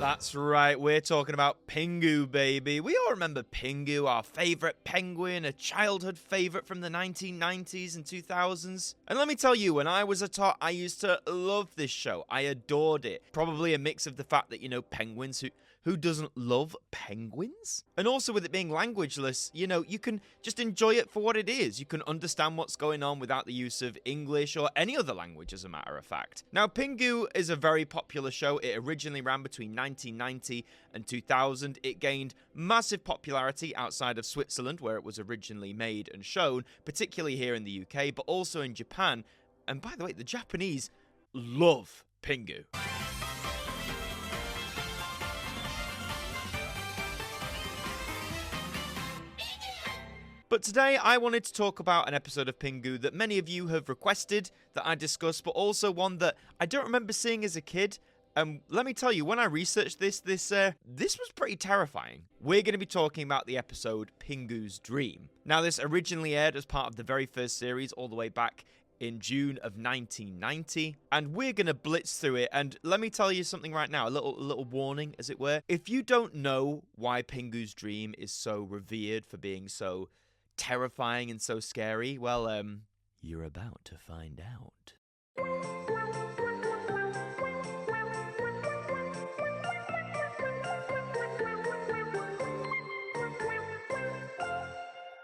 That's right, we're talking about Pingu, baby. We all remember Pingu, our favourite penguin, a childhood favourite from the 1990s and 2000s. And let me tell you, when I was a tot, I used to love this show. I adored it. Probably a mix of the fact that, penguins who doesn't love penguins? And also with it being languageless, you can just enjoy it for what it is. You can understand what's going on without the use of English or any other language, as a matter of fact. Now, Pingu is a very popular show. It originally ran between 1990 and 2000. It gained massive popularity outside of Switzerland, where it was originally made and shown, particularly here in the UK, but also in Japan. And by the way, the Japanese love Pingu. But today, I wanted to talk about an episode of Pingu that many of you have requested that I discuss, but also one that I don't remember seeing as a kid. Let me tell you, when I researched this was pretty terrifying. We're going to be talking about the episode Pingu'S Dream. Now, this originally aired as part of the very first series all the way back in June of 1990, and we're gonna blitz through it. And let me tell you something right now, a little warning, as it were. If you don't know why Pingu'S Dream is so revered for being so terrifying and so scary, well, you're about to find out.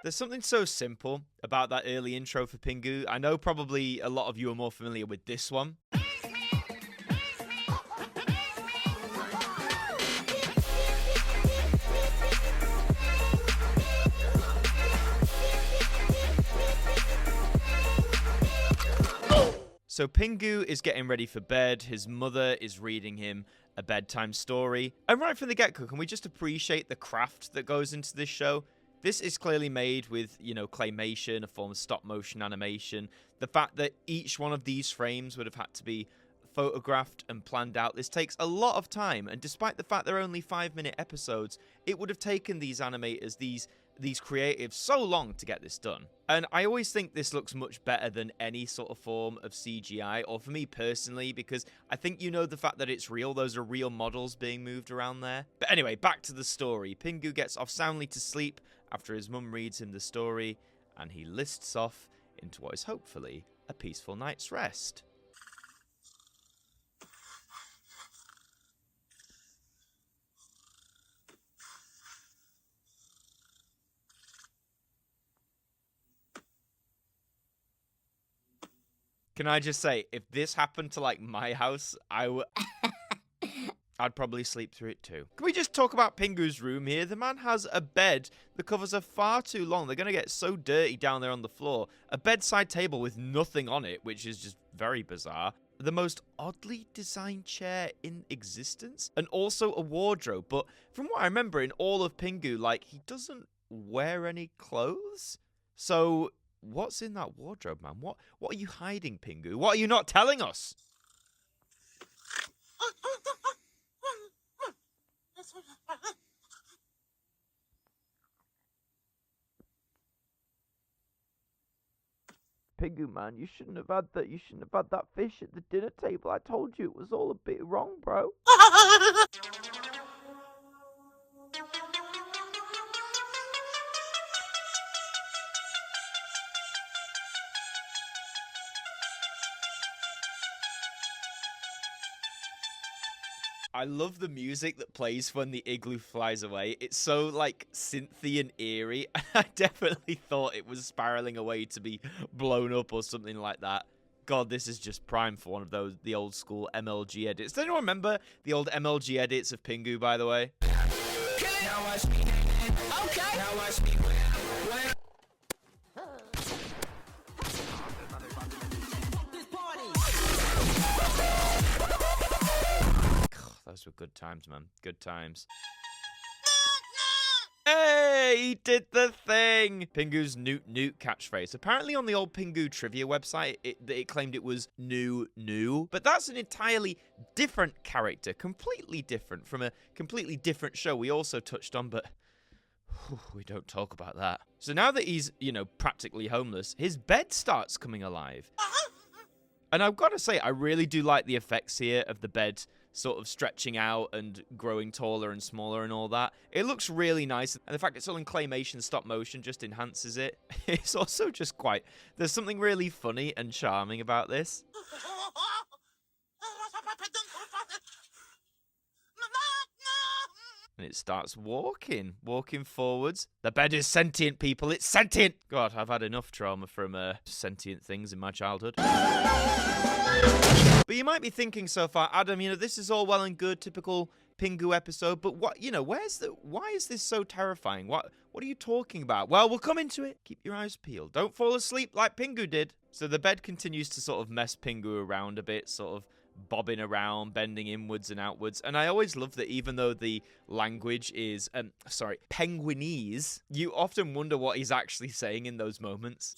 There's something so simple about that early intro for Pingu. I know probably a lot of you are more familiar with this one. So Pingu is getting ready for bed. His mother is reading him a bedtime story. And right from the get-go, can we just appreciate the craft that goes into this show? This is clearly made with, claymation, a form of stop-motion animation. The fact that each one of these frames would have had to be photographed and planned out. This takes a lot of time, and despite the fact they're only 5-minute episodes, it would have taken these animators, these creatives, so long to get this done. And I always think this looks much better than any sort of form of CGI, or for me personally, because I think the fact that it's real. Those are real models being moved around there. But anyway, back to the story. Pingu gets off soundly to sleep after his mum reads him the story, and he lists off into what is hopefully a peaceful night's rest. Can I just say, if this happened to, my house, I'd probably sleep through it too. Can we just talk about Pingu's room here? The man has a bed. The covers are far too long. They're going to get so dirty down there on the floor. A bedside table with nothing on it, which is just very bizarre. The most oddly designed chair in existence. And also a wardrobe. But from what I remember, in all of Pingu, he doesn't wear any clothes. So what's in that wardrobe, man? What are you hiding, Pingu? What are you not telling us? Pingu, man, you shouldn't have had that. You shouldn't have had that fish at the dinner table. I told you it was all a bit wrong, bro. I love the music that plays when the igloo flies away. It's so, synthy and eerie. I definitely thought it was spiraling away to be blown up or something like that. God, this is just prime for one of the old school MLG edits. Does anyone remember the old MLG edits of Pingu, by the way? Those were good times, man. Good times. Hey, he did the thing! Pingu's Newt Newt catchphrase. Apparently on the old Pingu trivia website, it claimed it was new. But that's an entirely different character. Completely different from a completely different show we also touched on, but we don't talk about that. So now that he's, practically homeless, his bed starts coming alive. And I've got to say, I really do like the effects here of the bed sort of stretching out and growing taller and smaller and all that. It looks really nice, and the fact it's all in claymation stop motion just enhances it. It's also just quite... There's something really funny and charming about this. And it starts walking forwards. The bed is sentient, people. It's sentient. God, I've had enough trauma from sentient things in my childhood. But you might be thinking so far, Adam, this is all well and good, typical Pingu episode, but what, why is this so terrifying? What are you talking about? Well, we'll come into it. Keep your eyes peeled. Don't fall asleep like Pingu did. So the bed continues to sort of mess Pingu around a bit, sort of bobbing around, bending inwards and outwards. And I always love that even though the language is, Penguinese, you often wonder what he's actually saying in those moments.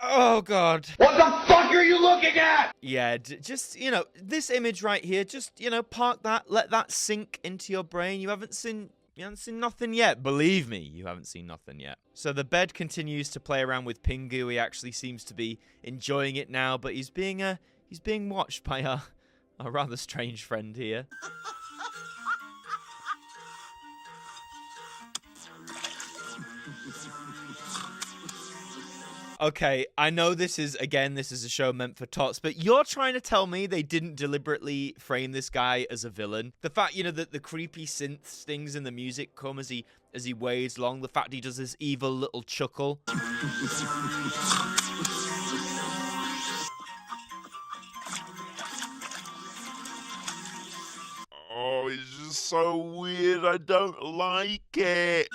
Oh, God. What the fuck are you looking at? Yeah, just, this image right here, just, park that, let that sink into your brain. You haven't seen nothing yet. Believe me, you haven't seen nothing yet. So the bed continues to play around with Pingu. He actually seems to be enjoying it now, but he's being watched by a rather strange friend here. Okay, I know this is a show meant for tots, but you're trying to tell me they didn't deliberately frame this guy as a villain? The fact, that the creepy synth stings in the music come as he wades along, the fact he does this evil little chuckle. Oh, it's just so weird. I don't like it.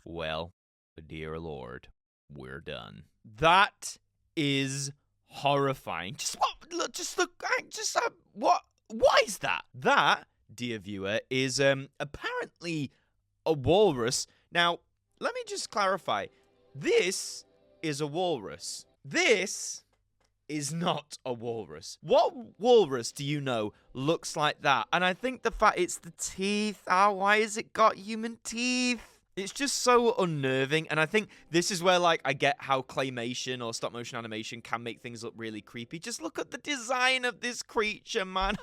Well, dear Lord, we're done. That is horrifying. What is that? That, dear viewer, is apparently a walrus. Now, let me just clarify. This is a walrus. This is not a walrus. What walrus do you know looks like that? And I think the fact it's the teeth. Why has it got human teeth? It's just so unnerving, and I think this is where, I get how claymation or stop-motion animation can make things look really creepy. Just look at the design of this creature, man.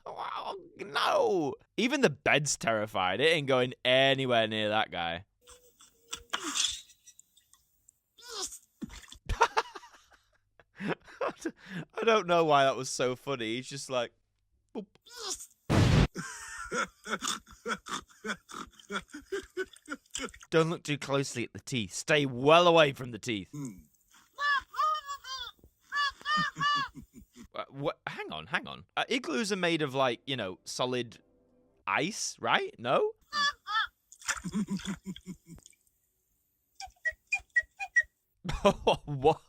Oh, no. Even the bed's terrified. It ain't going anywhere near that guy. I don't know why that was so funny. He's just like... Boop. Don't look too closely at the teeth. Stay well away from the teeth. Hang on. Igloos are made of, solid ice, right? No? What?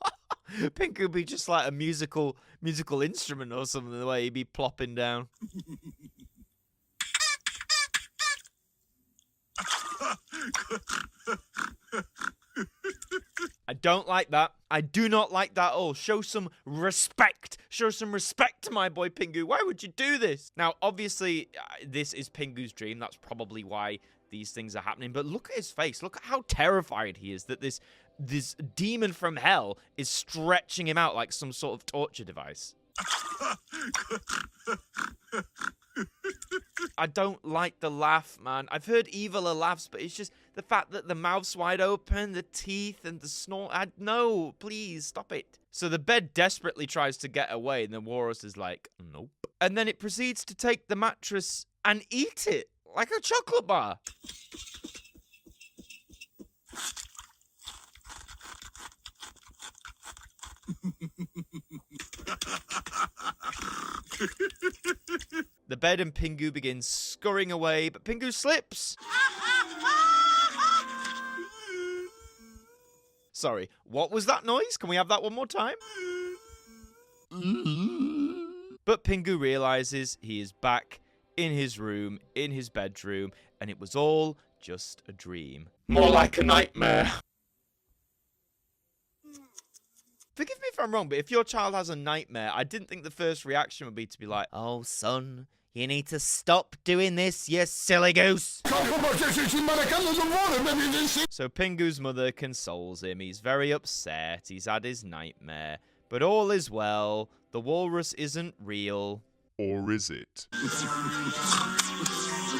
Pink would be just like a musical instrument or something, the way he'd be plopping down. I don't like that. I do not like that at all. Show some respect. Show some respect to my boy Pingu. Why would you do this? Now, obviously, this is Pingu's dream. That's probably why these things are happening. But look at his face. Look at how terrified he is that this demon from hell is stretching him out like some sort of torture device. I don't like the laugh, man. I've heard eviler laughs, but it's just the fact that the mouth's wide open, the teeth, and the snort. No, please, stop it. So the bed desperately tries to get away, and the walrus is like, nope. And then it proceeds to take the mattress and eat it like a chocolate bar. The bed and Pingu begin scurrying away, but Pingu slips. Sorry, what was that noise? Can we have that one more time? But Pingu realizes he is back in his room, in his bedroom, and it was all just a dream. More like a nightmare. Forgive me if I'm wrong, but if your child has a nightmare, I didn't think the first reaction would be to be like, oh, son, you need to stop doing this, you silly goose. So Pingu's mother consoles him. He's very upset. He's had his nightmare. But all is well. The walrus isn't real. Or is it?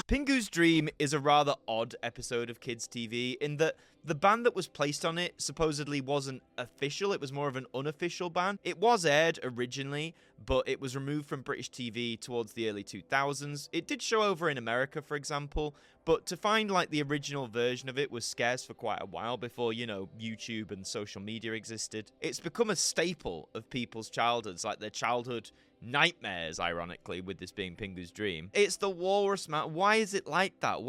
Pingu's Dream is a rather odd episode of kids' TV in that the ban that was placed on it supposedly wasn't official. It was more of an unofficial ban. It was aired originally, but it was removed from British TV towards the early 2000s. It did show over in America, for example, but to find like the original version of it was scarce for quite a while before, you know, YouTube and social media existed. It's become a staple of people's childhoods, like their childhood nightmares, ironically, with this being Pingu's Dream. It's the walrus, man. Why is it like that?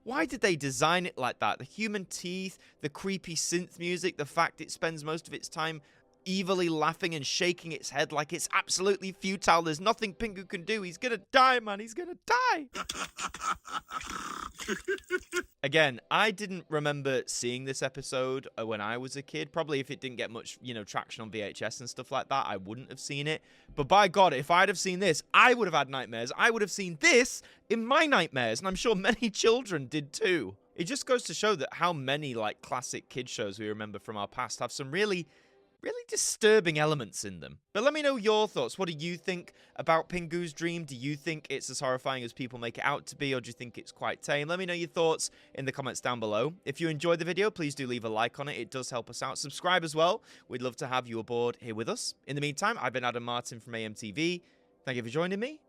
Why did they design it like that? The human teeth, the creepy synth music, the fact it spends most of its time evilly laughing and shaking its head like it's absolutely futile. There's nothing Pingu can do. He's gonna die, man. He's gonna die. Again, I didn't remember seeing this episode when I was a kid. Probably if it didn't get much, you know, traction on VHS and stuff like that, I wouldn't have seen it. But by God, if I'd have seen this, I would have had nightmares. I would have seen this in my nightmares, and I'm sure many children did too. It just goes to show that how many, like, classic kid shows we remember from our past have some really disturbing elements in them. But let me know your thoughts. What do you think about Pingu's Dream? Do you think it's as horrifying as people make it out to be, or do you think it's quite tame? Let me know your thoughts in the comments down below. If you enjoyed the video, please do leave a like on it. It does help us out. Subscribe as well. We'd love to have you aboard here with us. In the meantime, I've been Adam Martyn from AMTV. Thank you for joining me,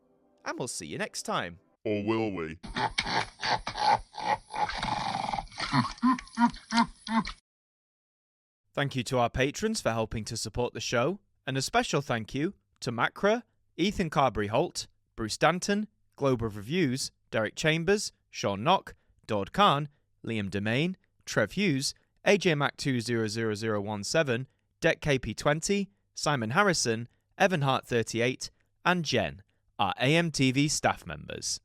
and we'll see you next time. Or will we? Thank you to our patrons for helping to support the show, and a special thank you to Macra, Ethan Carberry-Holt, Bruce Danton, Globe of Reviews, Derek Chambers, Shaun Knock, Daud Khan, Liam De-Maine, Trev Hughes, AJ Mac 200017, Deck KP20, Simon Harrison, Evan Hart 38, and Jen, our AMTV staff members.